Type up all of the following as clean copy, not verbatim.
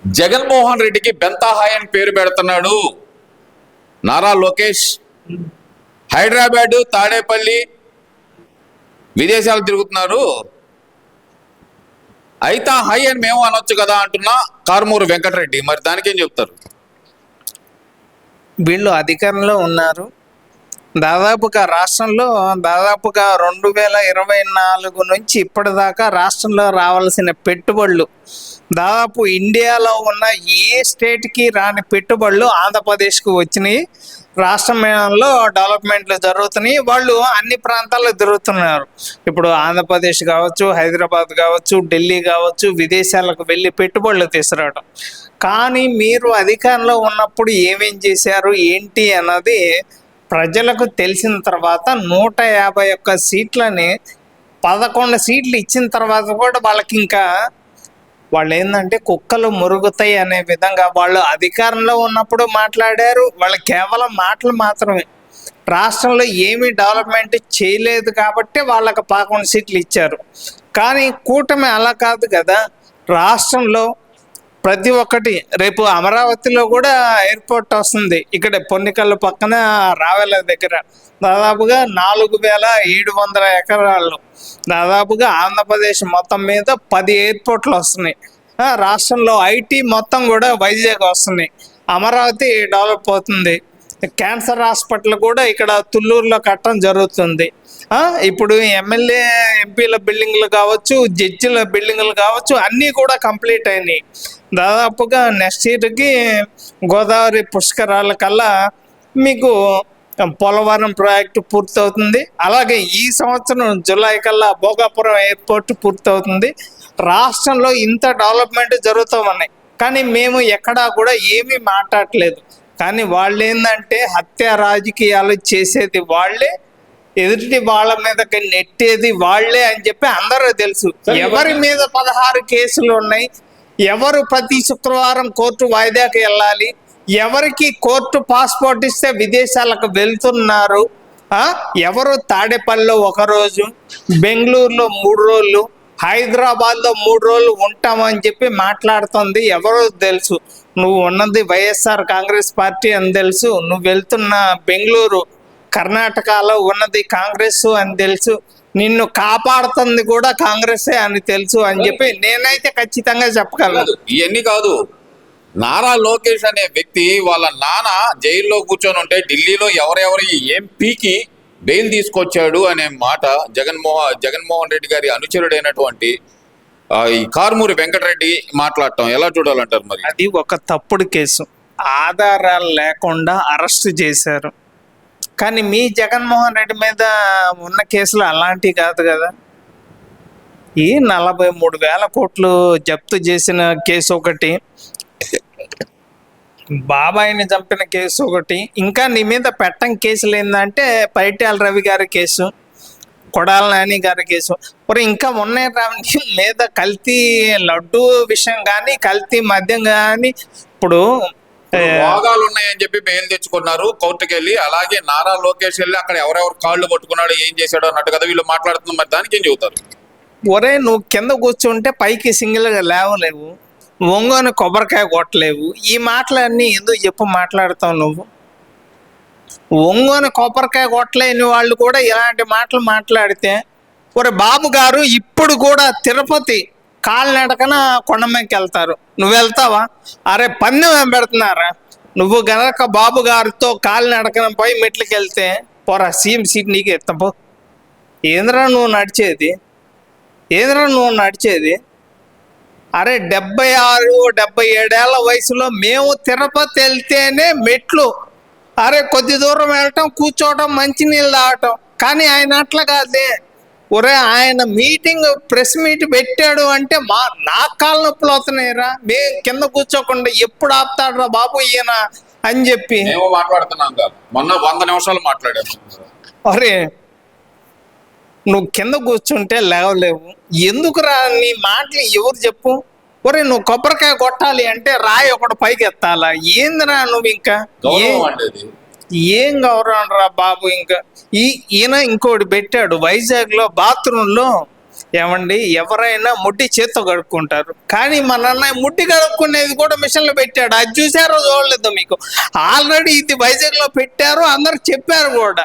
జగన్మోహన్ రెడ్డికి బెంతాహాయ్ అని పేరు పెడుతున్నాడు నారా లోకేష్. హైదరాబాదు, తాడేపల్లి విదేశాలు తిరుగుతున్నారు, అయితే హై అని మేము అనొచ్చు కదా అంటున్నా కారుమూరు వెంకటరెడ్డి. మరి దానికేం చెప్తారు? వీళ్ళు అధికారంలో ఉన్నారు. దాదాపుగా రాష్ట్రంలో 2024 నుంచి ఇప్పటిదాకా రాష్ట్రంలో రావాల్సిన పెట్టుబడులు దాదాపు ఇండియాలో ఉన్న ఏ స్టేట్కి రాని పెట్టుబడులు ఆంధ్రప్రదేశ్కు వచ్చినాయి. రాష్ట్రంలో డెవలప్మెంట్లు జరుగుతున్నాయి. వాళ్ళు అన్ని ప్రాంతాల్లో తిరుగుతున్నారు. ఇప్పుడు ఆంధ్రప్రదేశ్ కావచ్చు, హైదరాబాద్ కావచ్చు, ఢిల్లీ కావచ్చు, విదేశాలకు వెళ్ళి పెట్టుబడులు తీసుకురావడం. కానీ మీరు అధికారంలో ఉన్నప్పుడు ఏమేం చేశారు ఏంటి అన్నది ప్రజలకు తెలిసిన తర్వాత 151 సీట్లని 11 సీట్లు ఇచ్చిన తర్వాత కూడా వాళ్ళకి ఇంకా వాళ్ళు ఏంటంటే కుక్కలు మురుగుతాయి అనే విధంగా వాళ్ళు అధికారంలో ఉన్నప్పుడు మాట్లాడారు. వాళ్ళు కేవలం మాటలు మాత్రమే, రాష్ట్రంలో ఏమీ డెవలప్మెంట్ చేయలేదు కాబట్టి వాళ్ళకి 11 సీట్లు ఇచ్చారు. కానీ కూటమి అలా కాదు కదా. రాష్ట్రంలో ప్రతి ఒక్కటి, రేపు అమరావతిలో కూడా ఎయిర్పోర్ట్ వస్తుంది. ఇక్కడ పొన్నికల్లు పక్కన రావెల దగ్గర దాదాపుగా 4700 ఎకరాలు, దాదాపుగా ఆంధ్రప్రదేశ్ మొత్తం మీద 10 ఎయిర్పోర్ట్లు వస్తున్నాయి. రాష్ట్రంలో ఐటీ మొత్తం కూడా వైజాగ్ వస్తున్నాయి. అమరావతి డెవలప్ అవుతుంది. క్యాన్సర్ హాస్పిటల్ కూడా ఇక్కడ తుళ్ళూరులో కట్టడం జరుగుతుంది. ఇప్పుడు ఎమ్మెల్యే ఎంపీల బిల్డింగ్లు కావచ్చు, జడ్జిల బిల్డింగ్లు కావచ్చు, అన్నీ కూడా కంప్లీట్ అయినాయి. దాదాపుగా నెక్స్ట్ ఇయర్కి గోదావరి పుష్కరాల కల్లా మీకు పోలవరం ప్రాజెక్టు పూర్తవుతుంది. అలాగే ఈ సంవత్సరం జూలై కల్లా భోగాపురం ఎయిర్పోర్ట్ పూర్తవుతుంది. రాష్ట్రంలో ఇంత డెవలప్మెంట్ జరుగుతూ ఉన్నాయి. కానీ మేము ఎక్కడా కూడా ఏమీ మాట్లాడలేదు. కానీ వాళ్ళు ఏంటంటే హత్య రాజకీయాలు చేసేది వాళ్ళే, ఎదుటి వాళ్ళ మీదకి నెట్టేది వాళ్ళే అని చెప్పి అందరూ తెలుసు. ఎవరి మీద 16 కేసులు ఉన్నాయి, ఎవరు ప్రతి శుక్రవారం కోర్టు వాయిదాకి వెళ్ళాలి, ఎవరికి కోర్టు పాస్పోర్ట్ ఇస్తే విదేశాలకు వెళ్తున్నారు, ఎవరు తాడేపల్లిలో 1 రోజు, బెంగళూరులో 3 రోజులు, హైదరాబాద్లో 3 రోజులు ఉంటామని చెప్పి మాట్లాడుతుంది ఎవరో తెలుసు. నువ్వు ఉన్నది వైఎస్ఆర్ కాంగ్రెస్ పార్టీ అని తెలుసు, నువ్వు వెళ్తున్న బెంగళూరు కర్ణాటకలో ఉన్నది కాంగ్రెస్ అని తెలుసు, నిన్ను కాపాడుతుంది కూడా కాంగ్రెసే అని తెలుసు అని చెప్పి నేనైతే ఖచ్చితంగా చెప్పగలను. ఇవన్నీ కాదు, నారా లోకేష్ అనే వ్యక్తి వాళ్ళ నాన్న జైల్లో కూర్చొని ఉంటే ఢిల్లీలో ఎవరెవరి ఎంపీకి బెయిల్ తీసుకొచ్చాడు అనే మాట జగన్మోహన్ రెడ్డి గారి అనుచరుడైనటువంటి ఈ కారుమూరి వెంకటరెడ్డి మాట్లాడటం ఎలా చూడాలంటారు? మరి అది ఒక తప్పుడు కేసు, ఆధారాలు లేకుండా అరెస్ట్ చేశారు. కానీ మీ జగన్మోహన్ రెడ్డి మీద ఉన్న కేసులు అలాంటివి కాదు కదా. ఈ 43,000 కోట్లు జప్తు చేసిన కేసు ఒకటి, బాబాయిని చంపిన కేసు ఒకటి, ఇంకా నీ మీద పెట్టని కేసులు ఏంటంటే పైట్యాల రవి గారి కేసు, కొడాల నాని గారి కేసు, మరి ఇంకా ఉన్నాయి మీద కల్తీ లడ్డు విషయం కానీ, కల్తీ మద్యం కానీ. ఇప్పుడు భోగాలు ఉన్నాయని చెప్పి బెయిల్ తెచ్చుకున్నారు కోర్టుకు వెళ్ళి. అలాగే నారా లోకేష్ వెళ్ళి అక్కడ ఎవరెవరు కాళ్ళు పట్టుకున్నాడు, ఏం చేశాడు అన్నట్టు కదా వీళ్ళు మాట్లాడుతున్నారు. మరి దానికి ఏం చెబుతారు? ఒరే, నువ్వు కింద కూర్చుంటే పైకి సింగిల్గా లేవలేవు, ఒంగోని కొబ్బరికాయ కొట్టలేవు. ఈ మాటలన్నీ ఎందుకు చెప్పు మాట్లాడతావు నువ్వు? ఒంగోని కొబ్బరికాయ కొట్టలేని వాళ్ళు కూడా ఇలాంటి మాటలు మాట్లాడితే, ఒరే బాబు గారు ఇప్పుడు కూడా తిరుపతి కాలినడకన కొండమీదకి వెళ్తారు, నువ్వు వెళ్తావా? అరే పందెం ఏం పెడుతున్నారా? నువ్వు గనక బాబు గారితో కాలినడకన పోయి మెట్లకి వెళ్తే పోరా సీఎం సీట్ నీకు ఎత్తపో. ఏంద్రా నువ్వు నడిచేది? అరే 76, 77 వయసులో మేము తిరుపతి వెళ్తేనే మెట్లు, అరే కొద్ది దూరం వెళ్ళటం, కూర్చోవటం, మంచినీళ్ళు తాగటం. కానీ ఆయన అట్లా కాదే. ఒరే, ఆయన ప్రెస్ మీట్ పెట్టాడు అంటే నా కాళ్ళ నొప్పులు అవుతున్నాయిరా, మేము కింద కూర్చోకుండా ఎప్పుడు ఆపుతాడురా బాబు ఈయన అని చెప్పి మాట్లాడుతున్నాం. మొన్న 100 నిమిషాలు మాట్లాడాము. అరే నువ్వు కింద కూర్చుంటే లేవలేవు, ఎందుకురా నీ మాటలు ఎవరు చెప్పు? ఒరే నువ్వు కొబ్బరికాయ కొట్టాలి అంటే రాయి ఒకటి పైకి ఎత్తాలా? ఏందిరా నువ్వు? ఇంకా ఏం గౌరవం రా బాబు. ఇంకా ఈయన ఇంకోటి పెట్టాడు, వైజాగ్లో బాత్రూంలో ఏమండి, ఎవరైనా ముడ్డి చేత్తో కడుక్కుంటారు, కానీ మన అన్నయ్య ముడ్డి కడుక్కునేది కూడా మిషన్లో పెట్టాడు. అది చూసారో చూడలేదు మీకు? ఆల్రెడీ ఇది వైజాగ్లో పెట్టారు, అందరు చెప్పారు కూడా.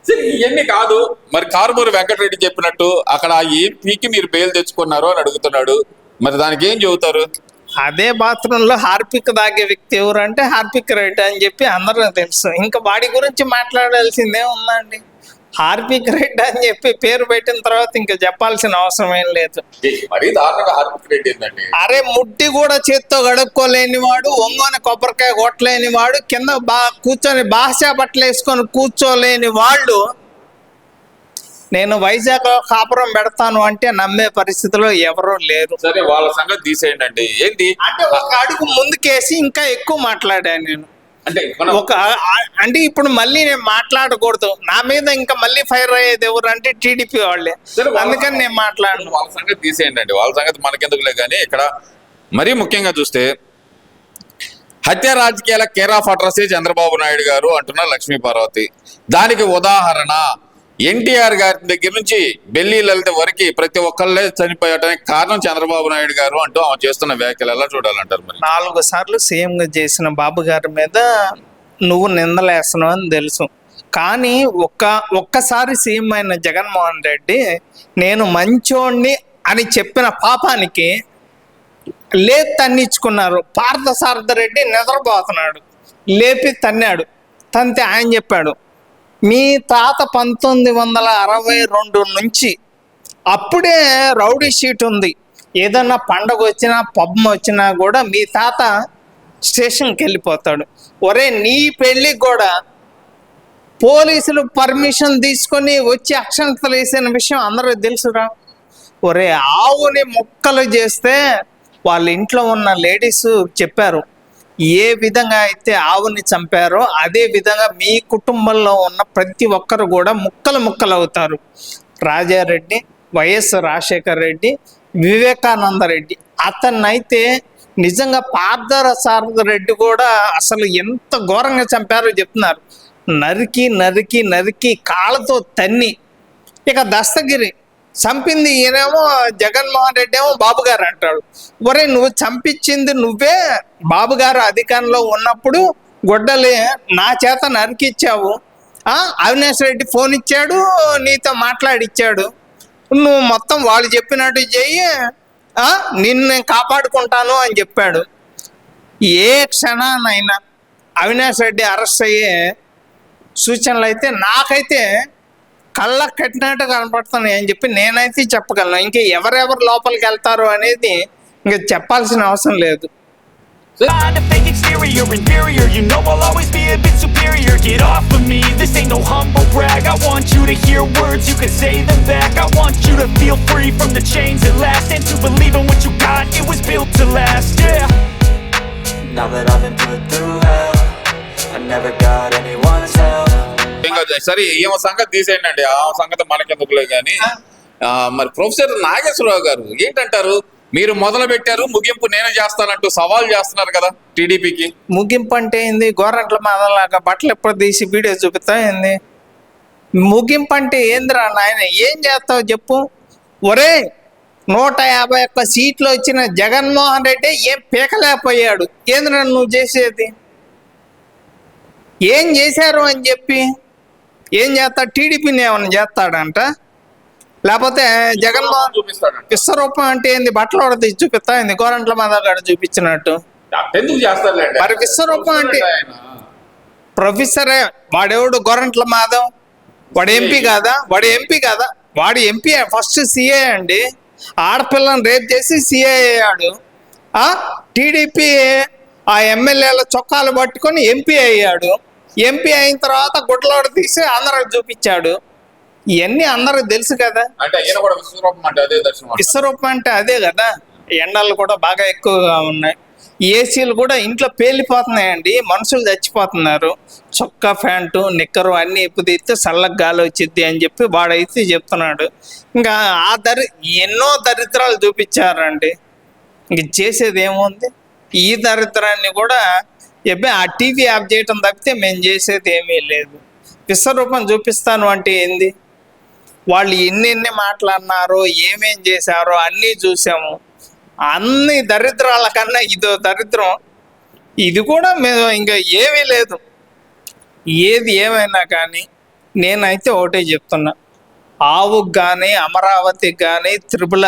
సరే, ఇవన్నీ కాదు, మరి కారుమూరి వెంకటరెడ్డి చెప్పినట్టు అక్కడ ఏం పీకి మీరు బెయిల్ తెచ్చుకున్నారు అని అడుగుతున్నాడు. మరి దానికి ఏం చెబుతారు? అదే బాత్రూంలో హార్పిక్ తాగే వ్యక్తి ఎవరు అంటే హార్పిక్ రెడ్డి అని చెప్పి అందరూ తెలుసు. ఇంకా వాడి గురించి మాట్లాడాల్సిందే ఉందండి. హార్పిక్ రెడ్డి అని చెప్పి పేరు పెట్టిన తర్వాత ఇంకా చెప్పాల్సిన అవసరం ఏం లేదు. మరీ దారుణంగా హార్పిక్ రెడ్డి ఏంటండి? అరే, ముడ్డి కూడా చేత్తో గడుక్కోలేని వాడు, ఒంగోని కొబ్బరికాయ కొట్టలేని వాడు, కింద కూర్చొని భాషా బట్టలు వేసుకొని కూర్చోలేని వాళ్ళు నేను వైజాగ్ కాపురం పెడతాను అంటే నమ్మే పరిస్థితిలో ఎవరూ లేరు. సరే, వాళ్ళ సంగతి తీసేయండి అండి. ఏంటి అంటే ఒక అడుగు ముందుకేసి ఇంకా ఎక్కువ మాట్లాడాను నేను. అంటే అంటే ఇప్పుడు మళ్ళీ నేను మాట్లాడకూడదు, నా మీద ఇంకా మళ్ళీ ఫైర్ అయ్యేది ఎవరు అంటే టీడీపీ వాళ్ళే. అందుకని నేను మాట్లాడను. వాళ్ళ సంగతి తీసేయండి అండి, వాళ్ళ సంగతి మనకెందుకులే. కానీ ఇక్కడ మరీ ముఖ్యంగా చూస్తే హత్య రాజకీయాల కేర్ ఆఫ్ అడ్రసే చంద్రబాబు నాయుడు గారు అంటున్నారు లక్ష్మీ పార్వతి. దానికి ఉదాహరణ ఎన్టీఆర్ గారి దగ్గర నుంచి బెల్లి లలిత వరకు ప్రతి ఒక్కళ్ళే చనిపోయటానికి కారణం చంద్రబాబు నాయుడు గారు అంటూ ఆమె చేస్తున్న వ్యాఖ్యలు ఎలా చూడాలంటారు? మరి 4 సార్లు సీఎంగా చేసిన బాబు గారి మీద నువ్వు నిందలేస్తున్నావు అని తెలుసు, కానీ ఒక్కసారి సీఎం అయిన జగన్మోహన్ రెడ్డి నేను మంచోణ్ణి అని చెప్పిన పాపానికి లేపి తన్నించుకున్నారు. పార్థసారథి రెడ్డి నిద్రపోతున్నాడు, లేపి తన్నాడు. తంతే ఆయన చెప్పాడు, మీ తాత 1962 నుంచి అప్పుడే రౌడీ షీట్ ఉంది, ఏదన్నా పండగ వచ్చినా పబ్బం వచ్చినా కూడా మీ తాత స్టేషన్కి వెళ్ళిపోతాడు. ఒరే, నీ పెళ్ళికి కూడా పోలీసులు పర్మిషన్ తీసుకొని వచ్చి అక్షంతలు వేసిన విషయం అందరూ తెలుసురా. ఒరే, ఆవుని ముక్కలు చేస్తే వాళ్ళ ఇంట్లో ఉన్న లేడీస్ చెప్పారు, ఏ విధంగా అయితే ఆవుని చంపారో అదే విధంగా మీ కుటుంబంలో ఉన్న ప్రతి ఒక్కరు కూడా ముక్కలు అవుతారు. రాజారెడ్డి, వైఎస్ రాజశేఖర రెడ్డి, వివేకానంద రెడ్డి, అతన్నైతే నిజంగా పార్థసారథి రెడ్డి కూడా అసలు ఎంత ఘోరంగా చంపారో చెప్తున్నారు. నరికి నరికి నరికి కాళ్ళతో తన్ని. ఇక దస్తగిరి చంపింది ఈయనేమో జగన్మోహన్ రెడ్డి ఏమో బాబు గారు అంటాడు. ఒరే, నువ్వు చంపించింది నువ్వే, బాబు గారు అధికారంలో ఉన్నప్పుడు గొడ్డలి నా చేత నరికిచ్చావు. అవినాష్ రెడ్డి ఫోన్ ఇచ్చాడు, నీతో మాట్లాడిచ్చాడు, నువ్వు మొత్తం వాళ్ళు చెప్పినట్టు చెయ్యి, నిన్ను నేను కాపాడుకుంటాను అని చెప్పాడు. ఏ క్షణానైనా అవినాష్ రెడ్డి అరెస్ట్ అయ్యే సూచనలు అయితే నాకైతే కళ్ళకు కట్టినట్టు కనపడుతున్నాయి అని చెప్పి నేనైతే చెప్పగలను. ఇంకా ఎవరెవరు లోపలికి వెళ్తారు అనేది ఇంకా చెప్పాల్సిన అవసరం లేదు. Exterior, inferior, you know I'll always be a bit superior. Get off of me, this ain't no humble brag. I want you to hear words, you can say them back. I want you to feel free from the chains that last, and to believe in what you got, it was built to last, yeah. Now that I've been put through hell, I never got anyone's help. సరే, ఏమో సంగతి తీసేయండి అండి, ఆ సంగతి మనకెందుకులే. కానీ మరి ప్రొఫెసర్ నాగేశ్వరరావు గారు ఏంటంటారు? మీరు మొదలు పెట్టారు, ముగింపు నేను చేస్తానంటూ సవాల్ చేస్తున్నారు కదా టీడీపీకి. ముగింపు అంటే ఏంది? గోరంట్ల మాదలాగా బట్టలు ఎప్పుడు తీసి వీడియో చూపిస్తా ఏంది? ముగింపు అంటే ఏందిరా నాయన? ఏం చేస్తావు చెప్పు. ఒరే, 151 సీట్లు వచ్చిన జగన్మోహన్ రెడ్డి ఏం పీకలేకపోయాడు. ఏంద్రా నువ్వు చేసేది? ఏం చేశారు అని చెప్పి ఏం చేస్తాడు? టీడీపీని ఏమన్నా చేస్తాడంట, లేకపోతే జగన్మోహన్ విశ్వరూపం అంటే ఏంది? బట్టలు కూడా తీసి చూపిస్తా ఏంది? గోరంట్ల మాధవ్ చూపించినట్టు. మరి విశ్వరూపం అంటే ప్రొఫెసరే. వాడెవడు? గోరంట్ల మాధవ్. వాడు ఎంపీ కాదా? వాడు ఎంపీ ఫస్ట్ సీఏ అండి. ఆడపిల్లని రేప్ చేసి సీఏ అయ్యాడు. టీడీపీ ఆ ఎమ్మెల్యేల చొక్కాలు పట్టుకొని ఎంపీ అయ్యాడు. ఎంపీ అయిన తర్వాత గుడ్లోడు తీసి అందరికి చూపించాడు. ఇవన్నీ అందరికి తెలుసు కదా. విశ్వరూపం అంటే అదే కదా. ఎండలు కూడా బాగా ఎక్కువగా ఉన్నాయి, ఏసీలు కూడా ఇంట్లో పేలిపోతున్నాయండి, మనుషులు చచ్చిపోతున్నారు. చొక్కా, ప్యాంటు, నిక్కరు అన్ని ఎప్పుదైతే చల్లగా గాలి వచ్చింది అని చెప్పి వాడైతే చెప్తున్నాడు. ఇంకా ఎన్నో దరిద్రాలు చూపించారండి. ఇంక చేసేది ఏముంది? ఈ దరిద్రాన్ని కూడా ఆ టీవీ ఆఫ్ చేయటం తప్పితే మేము చేసేది ఏమీ లేదు. విశ్వరూపం చూపిస్తాను అంటే ఏంది? వాళ్ళు ఎన్ని మాట్లాడినారో ఏమేం చేశారో అన్నీ చూసాము. అన్ని దరిద్రాల కన్నా ఇదో దరిద్రం. ఇది కూడా మేము ఇంకా ఏమీ లేదు. ఏది ఏమైనా కానీ నేనైతే ఒకటే చెప్తున్నా, ఆవుకు కానీ అమరావతికి కానీ త్రిపుల